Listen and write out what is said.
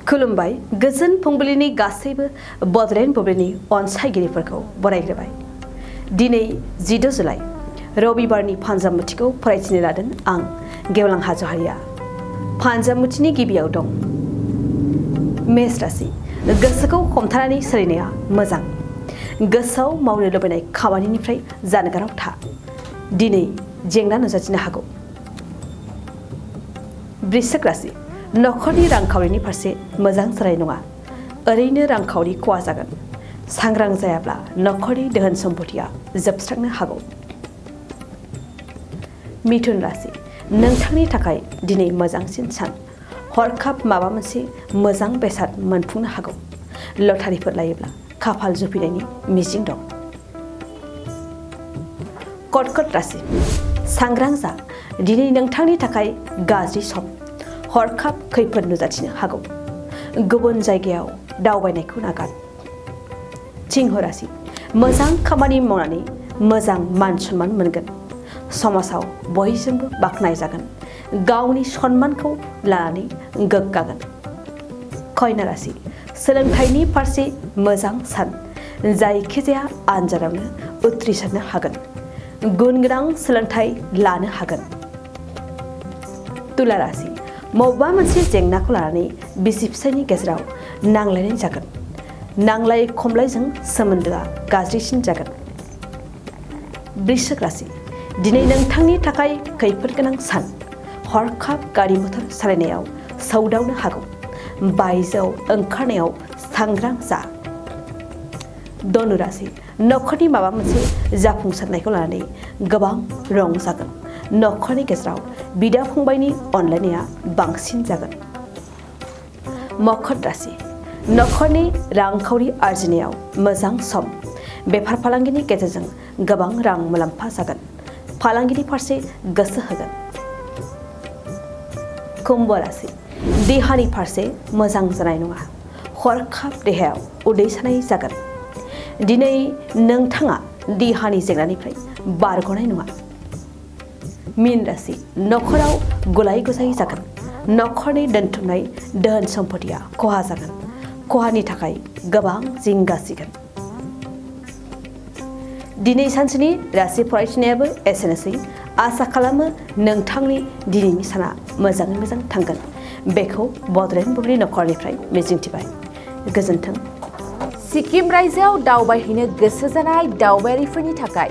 खुलुमबाय गोजोन फुंबिलिनि गासैबो बडलेण्ड बुब्लिनि अनसायगिरिफोरखौ बरायग्रोबाय। दिनै 16 जुलाइ रबिबारनि फानजामुथिखौ फरायथिनो लादों आं गेवलां हाज'वारिया। फानजामुथिनि गिबियाव दं मेष राशि। गोसोखौ हमथानानै सोलिनाया मोजां। गोसोआव मावनो लुबैनाय खामानिनिफ्राय जानगाराव था। दिनै जेंना नुजाथिनो हागौ। वृश्चिक राशि। नखरनि रांखावरिनि फारसे मोजां जानाय नङा। ओरैनो रांखावरि खहा जागोन। सांग्रां जायाब्ला नखरनि दोहोन सम्पथिया जोबस्रांनो हागौ। मिथुन राशि। नोंथांनि थाखाय दिनै मोजांसिन सान। हरखाब माबा मोनसे मोजां बेसाद मोनफुंनो हागौ। लटारिफोर लायोब्ला खाफाल जुफिनायनि मिजिं दं। कर्कट राशि। सांग्रां जा। दिनै नोंथांनि थाखाय गाज्रि सम। हरखाब खैफोद नुजाथिनो हागौ। गुबुन जायगायाव दावबायनायखौ नागार। सिंह राशि। मोजां खामानि मावनानै मोजां मान सन्मान मोनगोन। समाजाव बयजोंबो बाख्नायजागोन। गावनि सन्मानखौ लानानै गोग्गागोन। कन्या राशि। सोलोंथाइनि फारसे मोजां सान। जायखिजाया आनजादावनो उथ्रिसारनो हागोन। गुन गोनां सोलोंथाइ लानो हागोन। तुला राशि। बबेबा मोनसे जेंनाखौ लानानै बिसि फिसायनि गेजेराव नांलायनाय जागोन। नांलाय खमलायजों सोमोन्दोआ गाज्रिसिन जागोन। वृश्चिक राशि। दिनै नोंथांनि थाखाय खैफोद गोनां सान। हरखाब गारि मटर सालायनायाव सौदावनो हागौ। बायजोआव ओंखारनायाव सांग्रां जा। धनु राशि। नखरनि माबा मोनसे जाफुंसारनायखौ लानानै गोबां रंजागोन। नखरनि गेजेराव बिदा फंबायनि अनलायनाया बांसिन जागोन। मकर राशि। नखरनि रांखावरि आरजिनायाव मोजां सम। बेफार फालांगिनि गेजेरजों गोबां रां मुलाम्फा जागोन। फालांगिनि फारसे गोसो होगोन। कुम्भ राशि। देहानि फारसे मोजां जानाय नङा। हरखाब देहायाव उदै सानाय जागोन। दिनै नोंथाङा देहानि जेंनानिफ्राय बारग'नाय नङा। मीन राशि। नखराव गुलाय गुजाय जागोन। नखरनि दोनथुमनाय धोन सम्पथिया खहा जागोन। खहानि थाखाय गोबां जिंगासिगोन। दिनै सानसेनि राशि फरायथिनायाबो एसेनोसै। आसा खालामो नोंथांनि दिनैनि साना मोजाङै मोजां थांगोन। बेखौ बडलेण्ड बुब्लि नखरनिफ्राय मिजिंथिबाय। गोजोन्थों। सिक्किम रायजोआव दावबायहैनो गोसो जानाय दावबायारिफोरनि थाखाय